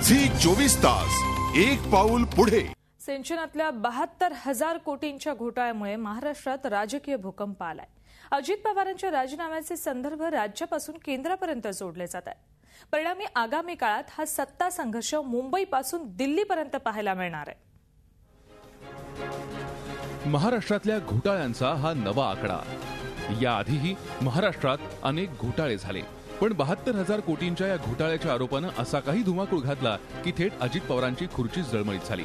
Zee 24 Taas एक पाऊल पुढे। सिंचनातल्या 72,000 कोटींच्या घोटाळ्यामुळे महाराष्ट्रात राजकीय भूकंप आलाय। अजित पवारांच्या राजीनाम्याचे संदर्भ राज्यापासून केंद्रापर्यंत जोडले जात आहेत। परिणामी आगामी काळात हा सत्ता संघर्ष मुंबईपासून दिल्लीपर्यंत पाहायला मिळणार आहे। महाराष्ट्रातल्या घोटाळ्यांचा हा नवा आकडा। याआधीही महाराष्ट्रात अनेक घोटाळे झाले, पण 72,000 कोटींच्या या घोटाळ्याच्या आरोपानं असा काही धुमाकूळ घातला की थेट अजित पवारांची खुर्ची जळमळीत झाली।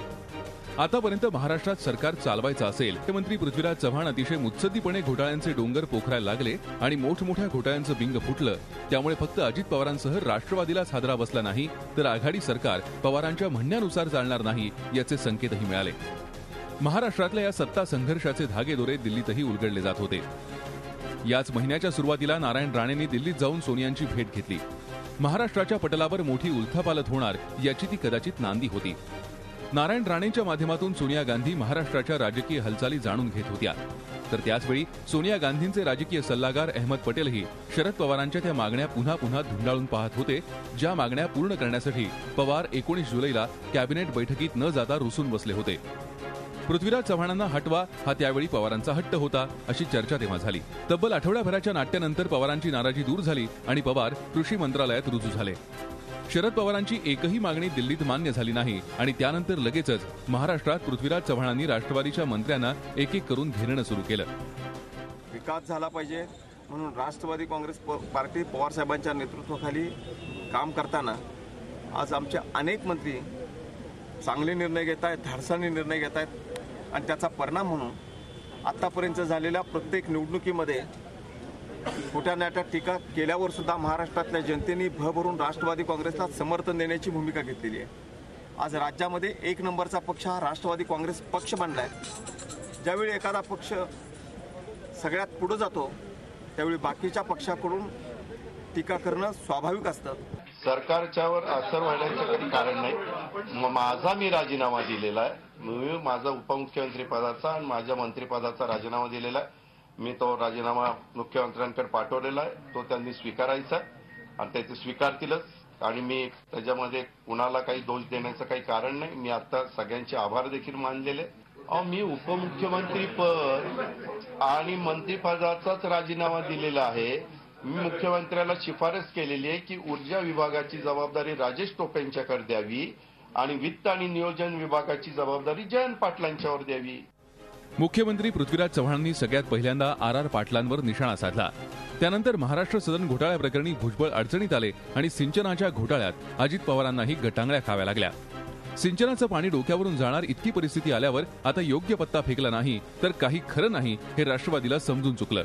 आतापर्यंत महाराष्ट्रात सरकार चालवायचं असेल तर मंत्री पृथ्वीराज चव्हाण अतिशय मुत्सद्दीपणे घोटाळ्यांचे डोंगर पोखरायला लागले आणि मोठमोठ्या घोटाळ्यांचं बिंग फुटलं। त्यामुळे फक्त अजित पवारांसह राष्ट्रवादीलाच हादरा बसला नाही, तर आघाडी सरकार पवारांच्या म्हणण्यानुसार चालणार नाही याचे संकेतही मिळाले। महाराष्ट्रातल्या या सत्ता संघर्षाचे धागेदोरे दिल्लीतही उलगडले जात होते। याच महिन्याच्या सुरुवातीला नारायण राणेंनी दिल्लीत जाऊन सोनियांची भेट घेतली। महाराष्ट्राच्या पटलावर मोठी उलथापालथ होणार याची ती कदाचित नांदी होती। नारायण राणेंच्या माध्यमातून सोनिया गांधी महाराष्ट्राच्या राजकीय हालचाली जाणून घेत होत्या, तर त्याचवेळी सोनिया गांधींचे राजकीय सल्लागार अहमद पटेलही शरद पवारांच्या त्या मागण्या पुन्हा पुन्हा धुंडाळून पाहत होते, ज्या मागण्या पूर्ण करण्यासाठी पवार 19 जुलैला कॅबिनेट बैठकीत न जाता रुसून बसले होते। पृथ्वीराज चव्हाणांना हटवा हा त्यावेळी पवारांचा हट्ट होता, अशी चर्चा तेव्हा झाली। तब्बल आठवड्याभराच्या नाट्यानंतर पवारांची नाराजी दूर झाली आणि पवार कृषी मंत्रालयात रुजू झाले। शरद पवारांची एकही मागणी दिल्लीत मान्य झाली नाही आणि त्यानंतर लगेचच महाराष्ट्रात पृथ्वीराज चव्हाणांनी राष्ट्रवादीच्या मंत्र्यांना एक एक करून घेरणं सुरू केलं। विकास झाला पाहिजे म्हणून राष्ट्रवादी काँग्रेस पार्टी पवार साहेबांच्या नेतृत्वाखाली काम करताना आज आमचे अनेक मंत्री चांगले निर्णय घेत आहेत, धाडसाने निर्णय घेत आहेत आणि त्याचा परिणाम म्हणून आतापर्यंत झालेल्या प्रत्येक निवडणुकीमध्ये खोट्या नाट्यात टीका केल्यावर सुद्धा महाराष्ट्रातल्या जनतेने भरभरून राष्ट्रवादी काँग्रेसला समर्थन देण्याची भूमिका घेतलेली आहे। आज राज्यामध्ये एक नंबरचा पक्ष हा राष्ट्रवादी काँग्रेस पक्ष बनला आहे। ज्यावेळी एखादा पक्ष सगळ्यात पुढे जातो त्यावेळी बाकीच्या पक्षाकडून टीका करणं स्वाभाविक असतं। सरकारच्यावर असर व्हायचं काही कारण नाही। माझा मी राजीनामा दिलेला आहे। मी माझा उपमुख्यमंत्री पदाचा आणि माझ्या मंत्रिपदाचा राजीनामा दिलेला आहे। मी तो राजीनामा मुख्यमंत्र्यांकडे पाठवलेला आहे, तो त्यांनी स्वीकारायचा आणि ते स्वीकारतीलच आणि मी त्याच्यामध्ये कुणाला काही दोष देण्याचं काही कारण नाही। मी आता सगळ्यांचे आभार देखील मानलेले। मी उपमुख्यमंत्री पद आणि मंत्रिपदाचाच राजीनामा दिलेला आहे। मी मुख्यमंत्र्याला शिफारस केलेली आहे की ऊर्जा विभागाची जबाबदारी राजेश टोपेंच्याकडे द्यावी आणि वित्त आणि नियोजन विभागाची जबाबदारी जयंत पाटलांच्यावर द्यावी। मुख्यमंत्री पृथ्वीराज चव्हाणांनी सगळ्यात पहिल्यांदा आर पाटलांवर निशाणा साधला। त्यानंतर महाराष्ट्र सदन घोटाळ्या प्रकरणी भुजबळ अडचणीत आले आणि सिंचनाच्या घोटाळ्यात अजित पवारांनाही गटांगळ्या खाव्या लागल्या। सिंचनाचं पाणी डोक्यावरून जाणार इतकी परिस्थिती आल्यावर आता योग्य पत्ता फेकला नाही तर काही खरं नाही हे राष्ट्रवादीला समजून चुकलं।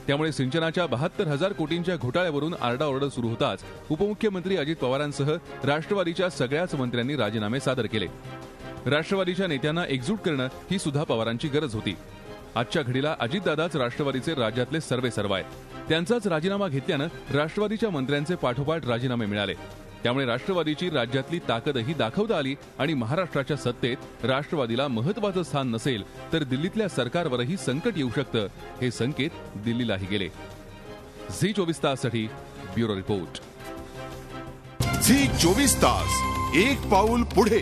त्यामुळे सिंचनाच्या 72,000 कोटींच्या घोटाळ्यावरून आरडाओरड सुरू होताच उपमुख्यमंत्री अजित पवारांसह राष्ट्रवादीच्या सगळ्याच मंत्र्यांनी राजीनामे सादर केले। राष्ट्रवादीच्या नेत्यांना एकजूट करणं ही सुद्धा पवारांची गरज होती। आजच्या घडीला अजितदादाच राष्ट्रवादीचे राज्यातले सर्वेसर्वा आहेत। त्यांचाच राजीनामा घेतल्यानं राष्ट्रवादीच्या मंत्र्यांचे पाठोपाठ राजीनामे मिळाले। त्यामुळे राष्ट्रवादीची राज्यातली ताकदही दाखवता आली आणि महाराष्ट्राच्या सत्तेत राष्ट्रवादीला महत्त्वाचं स्थान नसेल तर दिल्लीतल्या सरकारवरही संकट येऊ शकतं, हे संकेत दिल्लीलाही गेले। झी 24 ताससाठी ब्युरो रिपोर्ट। झी 24 तास एक पाऊल पुढे।